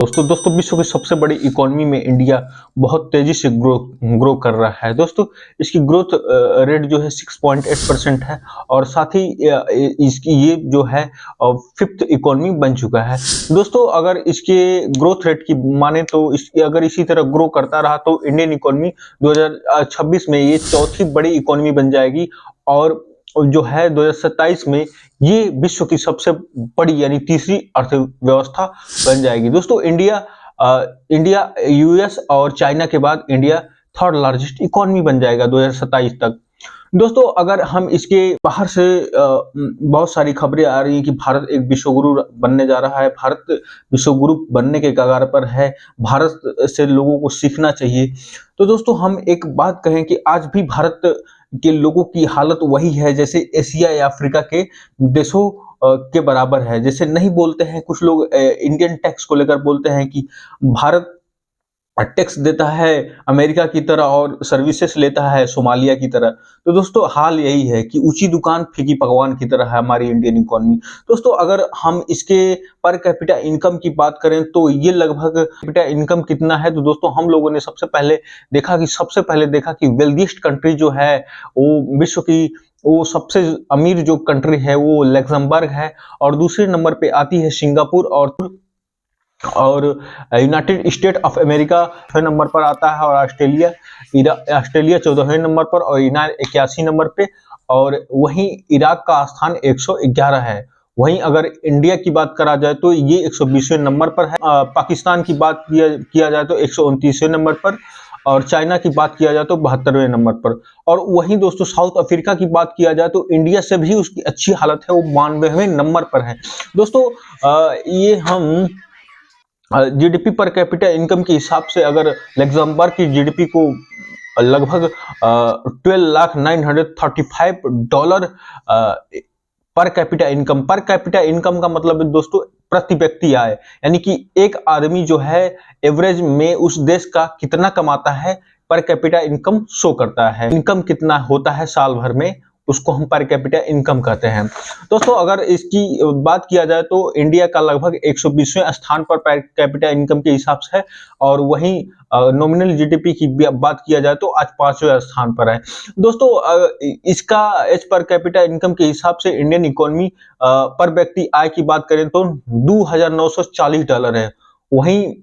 दोस्तों विश्व की सबसे बड़ी इकोनॉमी में इंडिया बहुत तेजी से ग्रो कर रहा है। दोस्तों इसकी ग्रोथ रेट जो है 6.8% है और साथ ही इसकी ये जो है फिफ्थ इकोनॉमी बन चुका है। दोस्तों अगर इसके ग्रोथ रेट की माने तो अगर इसी तरह ग्रो करता रहा तो इंडियन इकोनॉमी 2026 में ये चौथी बड़ी इकोनॉमी बन जाएगी और जो है 2027 में ये विश्व की सबसे बड़ी यानी तीसरी अर्थव्यवस्था बन जाएगी। दोस्तों इंडिया यूएस और चाइना के बाद इंडिया थर्ड लार्जेस्ट इकोनॉमी बन जाएगा 2027 तक। दोस्तों अगर हम इसके बाहर से बहुत सारी खबरें आ रही हैं कि भारत एक विश्वगुरु बनने जा रहा है, भारत विश्वगुरु बनने के कगार पर है, भारत से लोगों को सीखना चाहिए। तो दोस्तों हम एक बात कहें कि आज भी भारत के लोगों की हालत वही है जैसे एशिया या अफ्रीका के देशों के बराबर है। जैसे नहीं बोलते हैं कुछ लोग इंडियन टैक्स को लेकर बोलते हैं कि भारत टैक्स देता है अमेरिका की तरह और सर्विसेज लेता है सोमालिया की तरह। तो दोस्तों हाल यही है कि ऊंची दुकान फीकी पकवान की तरह है हमारी इंडियन इकोनॉमी। दोस्तों अगर हम इसके पर कैपिटा इनकम की बात करें तो ये लगभग कैपिटा इनकम कितना है, तो दोस्तों हम लोगों ने सबसे पहले देखा कि वेल्दीस्ट कंट्री जो है वो विश्व की वो सबसे अमीर जो कंट्री है वो लग्जमबर्ग है और दूसरे नंबर पे आती है सिंगापुर और United state of America 6 number पर आता है और ऑस्ट्रेलिया 14वें नंबर पर और ईरान 81 नंबर पे और वहीं इराक का स्थान 111 है। वहीं अगर इंडिया की बात करा जाए तो ये 120वें नंबर पर है। पाकिस्तान की बात किया जाए तो 129वें नंबर पर और चाइना की बात किया जाए तो 72वें नंबर पर। और वहीं दोस्तों साउथ अफ्रीका की बात किया जाए तो इंडिया से भी उसकी अच्छी हालत है, वो 92वें नंबर पर है। दोस्तों ये हम जीडीपी पर कैपिटा इनकम के हिसाब से अगर लग्जमबर्ग की जीडीपी को लगभग $12,935 पर कैपिटा इनकम का मतलब है दोस्तों प्रति व्यक्ति आय, यानी कि एक आदमी जो है एवरेज में उस देश का कितना कमाता है पर कैपिटा इनकम शो करता है। इनकम कितना होता है साल भर में उसको हम पर कैपिटा इनकम कहते हैं। दोस्तों अगर इसकी बात किया जाए तो इंडिया का लगभग 120वें स्थान पर कैपिटा इनकम के हिसाब से है और वहीं नॉमिनल जीडीपी की बात किया जाए तो आज 5वें स्थान पर है। दोस्तों इसका एज पर कैपिटा इनकम के हिसाब से इंडियन इकोनॉमी पर व्यक्ति आय की बात करें तो $2,940 है। वहीं